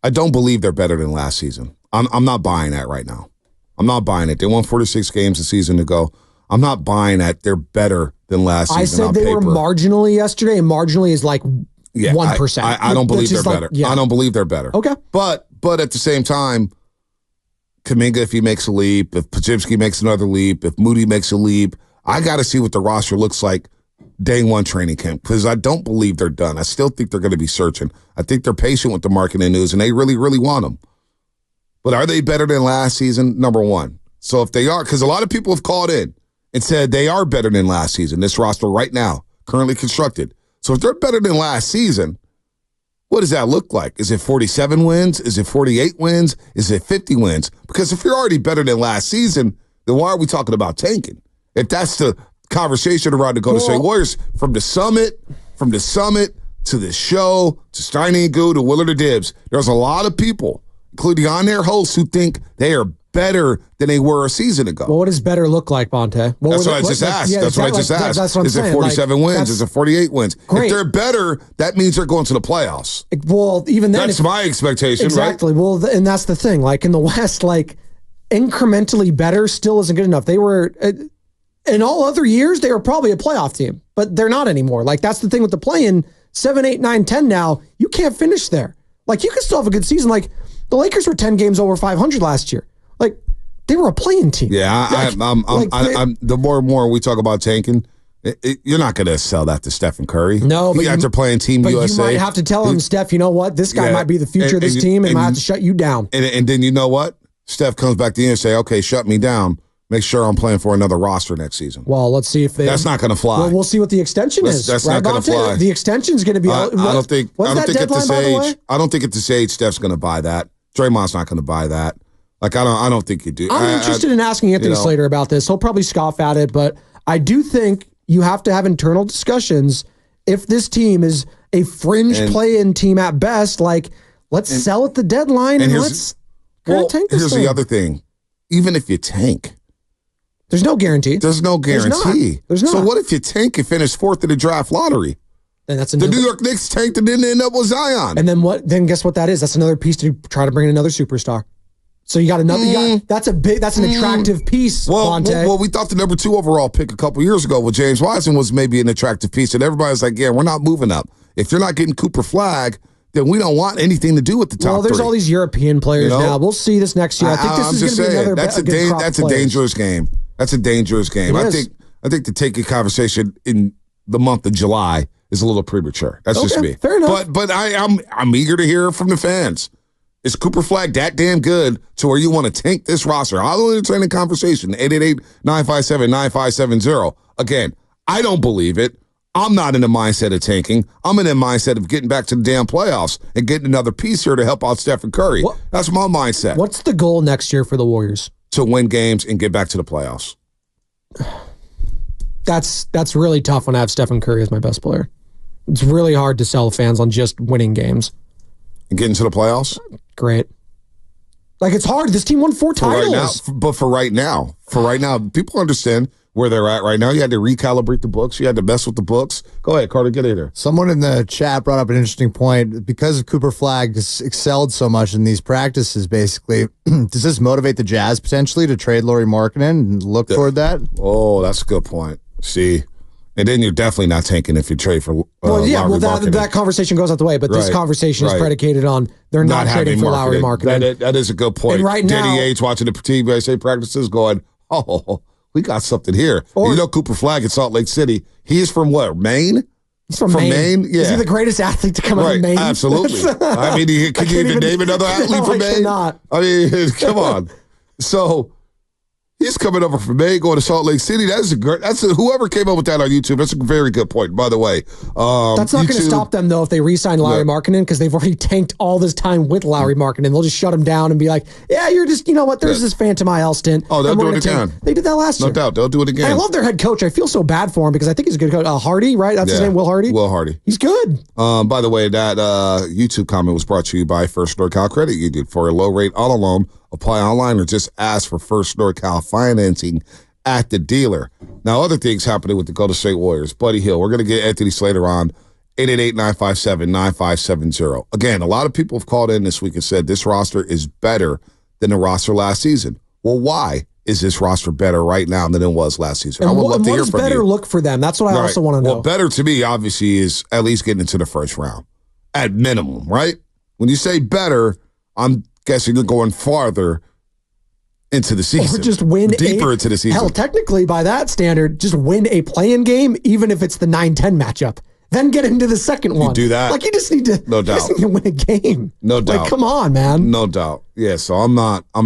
I don't believe they're better than last season. I'm not buying that right now. I'm not buying it. They won 46 games a season ago. I'm not buying that they're better than last season. I said they were marginally yesterday, and marginally is like 1%. I don't believe they're better. I don't believe they're better. Okay. But at the same time, Kuminga, if he makes a leap, if Podziemski makes another leap, if Moody makes a leap, I got to see what the roster looks like day one training camp, because I don't believe they're done. I still think they're going to be searching. I think they're patient with the marketing news, and they really, really want them. But are they better than last season? Number one. So if they are, because a lot of people have called in and said they are better than last season, this roster right now, currently constructed. So if they're better than last season, what does that look like? Is it 47 wins? Is it 48 wins? Is it 50 wins? Because if you're already better than last season, then why are we talking about tanking? If that's the conversation around the Golden State Warriors, from the summit to the show, to Steiny and Goo, to Willard or Dibbs, there's a lot of people, including on-air hosts, who think they are better than they were a season ago. Well, what does better look like, Bonte? That's what I just asked. That's what I just asked. That's what I'm saying. Is it 47 wins? Is it 48 wins? Great. If they're better, that means they're going to the playoffs. Well, even then, that's my expectation, exactly. Right? Well, and that's the thing. Like in the West, like incrementally better still isn't good enough. They were in all other years, they were probably a playoff team, but they're not anymore. Like that's the thing with the play-in 7, 8, 9, 10 now. You can't finish there. Like you can still have a good season. Like the Lakers were 10 games over 500 last year. Like they were a playing team. Yeah, the more and more we talk about tanking, you're not going to sell that to Stephen Curry. No, but you guys are playing Team USA. You might have to tell him, Steph, you know what? This guy might be the future of this team, and might have to shut you down. And then you know what? Steph comes back to you and say, okay, shut me down. Make sure I'm playing for another roster next season. Well, let's see if they. That's not going to fly. Well, we'll see what the extension is. That's not going to fly. The extension's going to be. I don't think at this age Steph's going to buy that. Draymond's not going to buy that. Like I don't think you do. I'm interested in asking Anthony Slater about this. He'll probably scoff at it, but I do think you have to have internal discussions. If this team is a fringe play-in team at best, like let's sell at the deadline and let's tank this thing. Here's the other thing: even if you tank, there's no guarantee. There's no guarantee. There's not. So what if you tank and finish fourth in the draft lottery? And that's the New York Knicks tanked and didn't end up with Zion. And then what? Then guess what that is? That's another piece to try to bring in another superstar. So you got another. That's an attractive piece. Well, we thought the number 2 overall pick a couple years ago with James Wiseman was maybe an attractive piece, and everybody's like, "Yeah, we're not moving up. If you're not getting Cooper Flagg, then we don't want anything to do with the top." Well, there's 3. all these European players now. We'll see this next year. I think this is going to be another. That's a dangerous game. That's a dangerous game. I think to take a conversation in the month of July is a little premature. That's just me. Fair enough. But I'm eager to hear from the fans. Is Cooper Flagg that damn good to where you want to tank this roster? I'll entertain a conversation. 888-957-9570. Again, I don't believe it. I'm not in the mindset of tanking. I'm in the mindset of getting back to the damn playoffs and getting another piece here to help out Stephen Curry. That's my mindset. What's the goal next year for the Warriors? To win games and get back to the playoffs. That's really tough when I have Stephen Curry as my best player. It's really hard to sell fans on just winning games. And get into the playoffs? Great. Like, it's hard. This team won 4 titles. For right now, people understand where they're at right now. You had to recalibrate the books. You had to mess with the books. Go ahead, Carter, get in there. Someone in the chat brought up an interesting point. Because Cooper Flagg has excelled so much in these practices, basically, does this motivate the Jazz potentially to trade Lauri Markkanen and look toward that? Oh, that's a good point. See? And then you're definitely not tanking if you trade for that conversation goes out the way, but this conversation is predicated on they're not trading for Lauri Markkanen. That is a good point. And right now, Danny Ainge watching the Team USA practices going, oh, we got something here. Cooper Flagg in Salt Lake City, he is from what, Maine? He's from Maine. Yeah. Is he the greatest athlete to come out of Maine? Absolutely. I mean, can you even name another athlete from Maine? Cannot. I mean, come on. So he's coming over from Maine, going to Salt Lake City. Whoever came up with that on YouTube. That's a very good point, by the way. That's not going to stop them, though, if they re-sign Lauri Markkanen, because they've already tanked all this time with Lauri Markkanen. They'll just shut him down and be like, yeah, you're just, you know what, there's this Phantom IL stint. Oh, they'll do it again. They did that last year. No doubt. They'll do it again. I love their head coach. I feel so bad for him because I think he's a good coach. Hardy, right? That's his name, Will Hardy? Will Hardy. He's good. By the way, that YouTube comment was brought to you by First NorCal Credit Union. For a low-rate auto loan, apply online or just ask for First NorCal financing at the dealer. Now, other things happening with the Golden State Warriors. Buddy Hield, we're going to get Anthony Slater on 888-957-9570. Again, a lot of people have called in this week and said this roster is better than the roster last season. Well, why is this roster better right now than it was last season? And I would love to hear from you. What does better look for them? That's what I also want to know. Well, better to me, obviously, is at least getting into the first round. At minimum, right? When you say better, I'm guessing you're going farther into the season. Or just win deeper into the season. Hell, technically, by that standard, just win a play-in game, even if it's the 9-10 matchup. Then get into the second one. You do that. Like, you just need to, no doubt. You just need to win a game. No doubt. Like, come on, man. No doubt. Yeah, so I'm not. I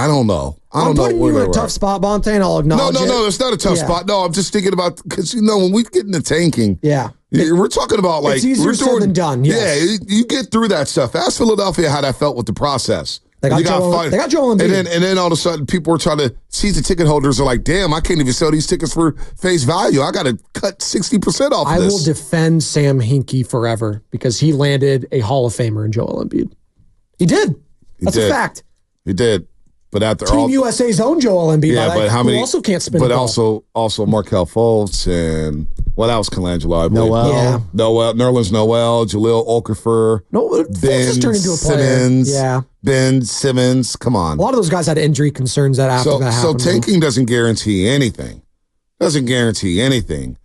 don't know. I'm putting you in a tough spot, Bonte, and I'll acknowledge it. No, it's not a tough spot. No, I'm just thinking about, because, when we get into tanking, we're talking about, like, it's easier said than done. Yes. Yeah, you get through that stuff. Ask Philadelphia how that felt with the process. They got Joel Embiid. And then all of a sudden, people were trying to, season ticket holders are like, damn, I can't even sell these tickets for face value. I got to cut 60% off I this. will defend Sam Hinkie forever because he landed a Hall of Famer in Joel Embiid. He did. That's a fact. He did. But after Team USA's own Joel Embiid, but how many? Who also can't spin but the ball. also Markelle Fultz and what else? Colangelo, I believe. Nerlens Noel, Jahlil Okafor. Fultz has turned into a player. Simmons, yeah, Ben Simmons. Come on. A lot of those guys had injury concerns that after that happened. So tanking doesn't guarantee anything. Doesn't guarantee anything.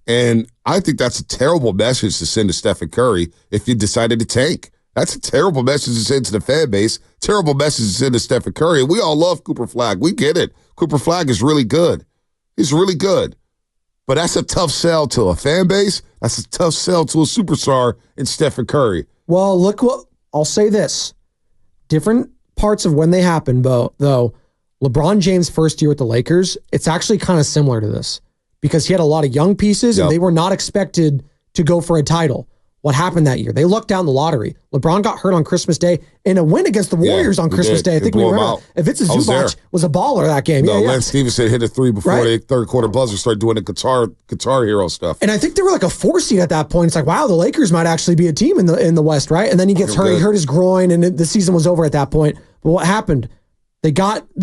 And I think that's a terrible message to send to Stephen Curry if you decided to tank. That's a terrible message to send to the fan base. Terrible message to send to Stephen Curry. We all love Cooper Flagg. We get it. Cooper Flagg is really good. He's really good. But that's a tough sell to a fan base. That's a tough sell to a superstar in Stephen Curry. Well, look what I'll say this. Different parts of when they happened, though. LeBron James' first year with the Lakers, it's actually kind of similar to this because he had a lot of young pieces and they were not expected to go for a title. What happened that year? They lucked out in the lottery. LeBron got hurt on Christmas Day in a win against the Warriors on Christmas Day. I think we remember. If Zubac was a baller that game. No, Lance Stevenson hit a three before the third quarter buzzer started doing the Guitar Hero stuff. And I think they were like a 4 seed at that point. It's like, wow, the Lakers might actually be a team in the West, right? And then he gets hurt. He hurt his groin, and the season was over at that point. But what happened? They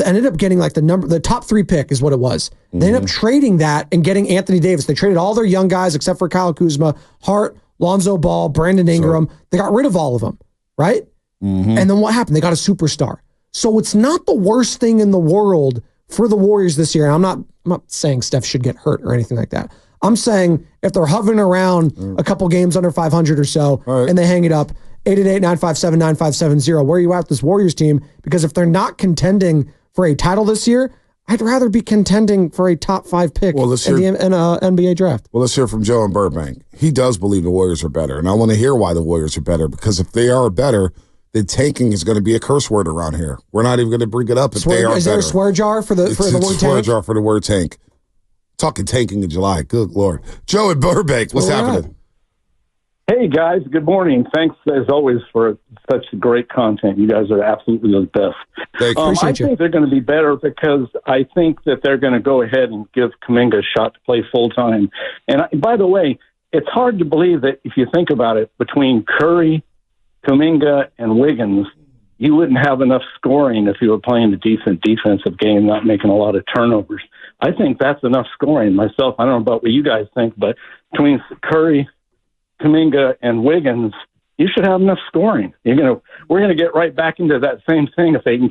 ended up getting like the top 3 pick is what it was. They ended up trading that and getting Anthony Davis. They traded all their young guys except for Kyle Kuzma, Hart, Lonzo Ball, Brandon Ingram. They got rid of all of them, right? And then what happened? They got a superstar. So it's not the worst thing in the world for the Warriors this year. And I'm not saying Steph should get hurt or anything like that. I'm saying if they're hovering around a couple games under 500 or so and they hang it up, 888-957-9570, where are you at with this Warriors team? Because if they're not contending for a title this year, I'd rather be contending for a top 5 pick in the NBA draft. Well, let's hear from Joe in Burbank. He does believe the Warriors are better, and I want to hear why the Warriors are better, because if they are better, then tanking is going to be a curse word around here. We're not even going to bring it up if they are better. Is there a swear jar for the word tank? It's a swear jar for the word tank. Talking tanking in July. Good Lord. Joe in Burbank, what's happening? Hey, guys. Good morning. Thanks, as always, for such great content. You guys are absolutely the best. I think they're going to be better because I think that they're going to go ahead and give Kuminga a shot to play full-time. And by the way, it's hard to believe that if you think about it, between Curry, Kuminga, and Wiggins, you wouldn't have enough scoring if you were playing a decent defensive game, not making a lot of turnovers. I think that's enough scoring myself. I don't know about what you guys think, but between Curry, Kuminga, and Wiggins, you should have enough scoring. We're going to get right back into that same thing if they can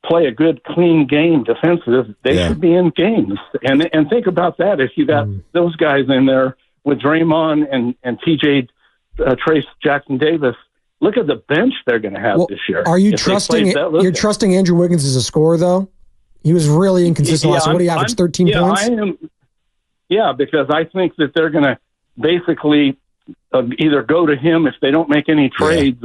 play a good, clean game defensive. They should be in games. And think about that if you got those guys in there with Draymond and TJ Trace Jackson Davis. Look at the bench they're going to have this year. Are you trusting? You're trusting Andrew Wiggins as a scorer, though? He was really inconsistent last. What did he average? 13 points. I am. Yeah, because I think that they're going to basically either go to him if they don't make any trades.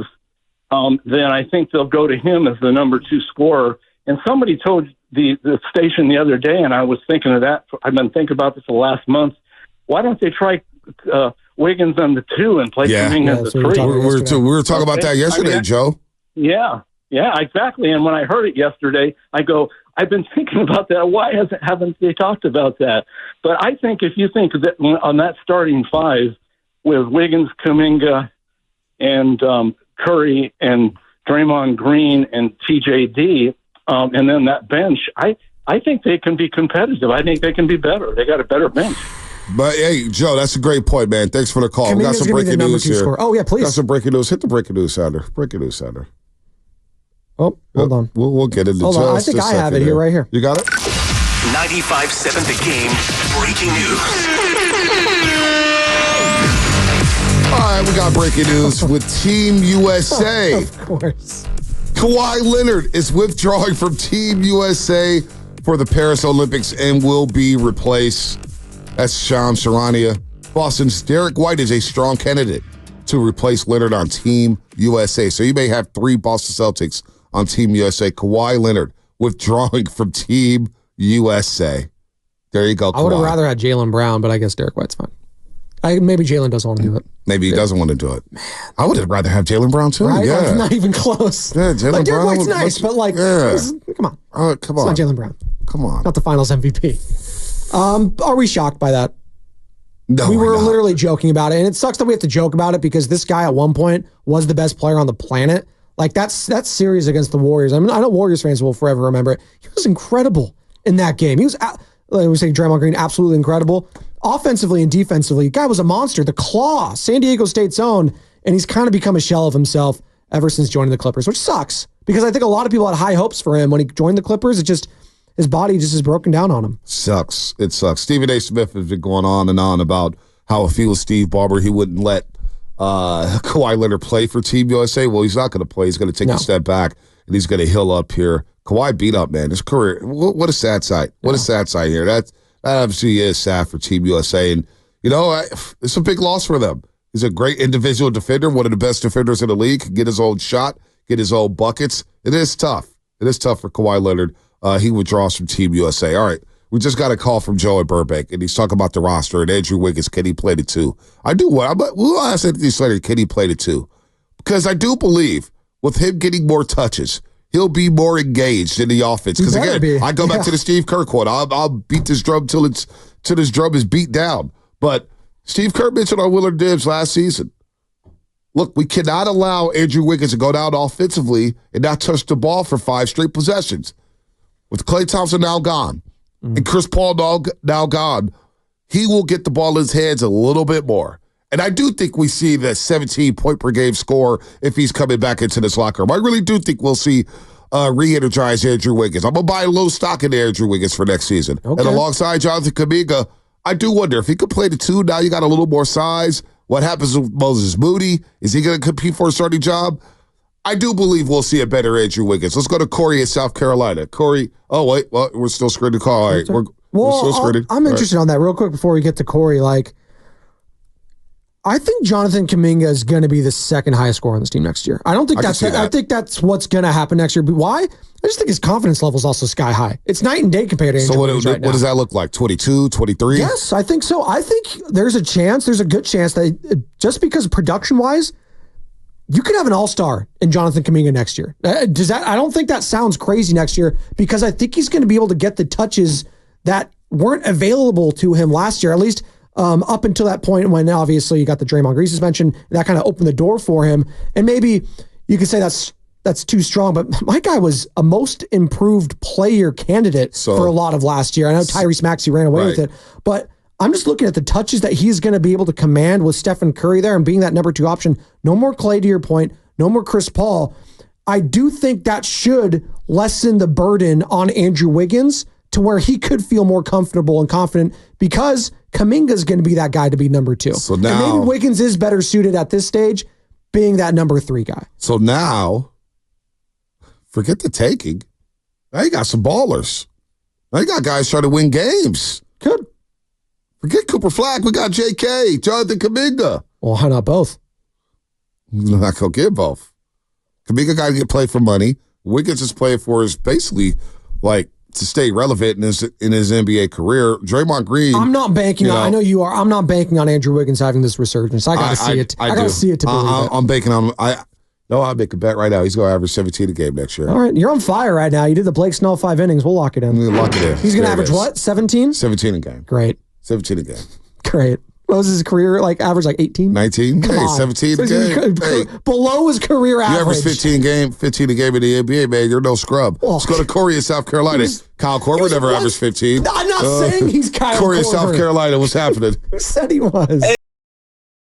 Then I think they'll go to him as the number 2 scorer. And somebody told the station the other day, and I was thinking of that. I've been thinking about this for the last month. Why don't they try Wiggins on the 2 and play Kuminga as the 3? We were talking about that yesterday, Joe. Yeah, exactly. And when I heard it yesterday, I go, I've been thinking about that. Why haven't they talked about that? But I think if you think that on that starting 5 with Wiggins, Kuminga, and Curry, and Draymond Green, and TJD, and then that bench, I think they can be competitive. I think they can be better. They got a better bench. But hey, Joe, that's a great point, man. Thanks for the call. Kuminga's we got some breaking news here. Score. Oh yeah, please. Got some breaking news. Hit the breaking news sounder. Breaking news sounder. Oh, hold on. We'll get it. Hold on. I think I have it here, right here. You got it? 95.7 The Game. Breaking news. All right, we got breaking news with Team USA. Of course. Kawhi Leonard is withdrawing from Team USA for the Paris Olympics and will be replaced. That's Shams Charania. Boston's Derek White is a strong candidate to replace Leonard on Team USA. So you may have 3 Boston Celtics on Team USA. Kawhi Leonard withdrawing from Team USA. There you go, Kawhi. I would have rather had Jaylen Brown, but I guess Derek White's fine. Maybe Jaylen doesn't want to do it. Maybe he doesn't want to do it. Man. I would have rather have Jaylen Brown too. Right? Yeah, Like, not even close. Yeah, Jaylen like, Derek Brown White's nice, but like, come on. Come on. It's not Jaylen Brown. Come on. Not the Finals MVP. Are we shocked by that? No, we were literally joking about it, and it sucks that we have to joke about it because this guy at one point was the best player on the planet. Like that series against the Warriors. I mean, I know Warriors fans will forever remember it. He was incredible in that game. He was, like we say, Draymond Green, absolutely incredible. Offensively and defensively, the guy was a monster. The Claw, San Diego State's own, and he's kind of become a shell of himself ever since joining the Clippers, which sucks because I think a lot of people had high hopes for him when he joined the Clippers. His body just is broken down on him. Sucks. It sucks. Stephen A. Smith has been going on and on about how if he was Steve Ballmer, he wouldn't let Kawhi Leonard play for Team USA. Well, he's not going to play. He's going to take a step back, and he's going to heal up here. Kawhi beat up, man. His career, what a sad sight. What a sad sight here. That obviously is sad for Team USA. And, it's a big loss for them. He's a great individual defender, one of the best defenders in the league, can get his own shot, get his own buckets. It is tough. It is tough for Kawhi Leonard. He withdraws from Team USA. All right, we just got a call from Joe at Burbank, and he's talking about the roster, and Andrew Wiggins, can he play the 2? I do what? We'll ask Anthony Slater, can he play the 2? Because I do believe with him getting more touches, he'll be more engaged in the offense. Because again, I go back to the Steve Kerr quote. I'll beat this drum till this drum is beat down. But Steve Kerr mentioned on Willard Dibs last season. Look, we cannot allow Andrew Wiggins to go down offensively and not touch the ball for 5 straight possessions. With Klay Thompson now gone and Chris Paul now gone, he will get the ball in his hands a little bit more. And I do think we see the 17-point-per-game score if he's coming back into this locker room. I really do think we'll see re-energize Andrew Wiggins. I'm going to buy a low stock in Andrew Wiggins for next season. Okay. And alongside Jonathan Kuminga, I do wonder if he could play the 2, now you got a little more size. What happens with Moses Moody? Is he going to compete for a starting job? I do believe we'll see a better Andrew Wiggins. Let's go to Corey in South Carolina. Corey, we're still screening the call. All right, we're still screening. I'm interested on that real quick before we get to Corey. I think Jonathan Kuminga is going to be the second highest scorer on this team next year. I think that's what's going to happen next year. But why? I just think his confidence level is also sky high. It's night and day compared to Andrew Wiggins right now. What does that look like? 22, 23? Yes, I think so. I think there's a good chance that just because production-wise, you could have an all-star in Jonathan Kuminga next year. I don't think that sounds crazy next year because I think he's going to be able to get the touches that weren't available to him last year, at least up until that point when obviously you got the Draymond Green suspension. That kind of opened the door for him. And maybe you could say that's too strong, but my guy was a most improved player candidate for a lot of last year. I know Tyrese Maxey ran away with it, but I'm just looking at the touches that he's going to be able to command with Stephen Curry there and being that number 2 option. No more Klay, to your point. No more Chris Paul. I do think that should lessen the burden on Andrew Wiggins to where he could feel more comfortable and confident because Kuminga is going to be that guy to be number 2. So now, and maybe Wiggins is better suited at this stage being that number 3 guy. So now, forget the taking. Now you got some ballers. Now you got guys trying to win games. Good. Forget Cooper Flack. We got JK, Jonathan Kuminga. Well, why not both? You're not going to get both. Kuminga got to get played for money. Wiggins is playing for his basically to stay relevant in his NBA career. Draymond Green. I'm not banking on. I know you are. I'm not banking on Andrew Wiggins having this resurgence. I got to see it. I got to see it to believe it. I'm banking on. I'll make a bet right now. He's going to average 17 a game next year. All right, you're on fire right now. You did the Blake Snell 5 innings. We'll lock it in. Lock it in. He's going to average what? 17? 17 a game. Great. 17 a game. Great. What was his career average? 18? 19? Hey, 17 a game. Hey. Below his career average. You average 15 a game in the NBA, man. You're no scrub. Let's go to Corey in South Carolina. Kyle Korver never averaged 15. I'm not saying he's Kyle Corey in Korver. South Carolina. What's happening? Who said he was?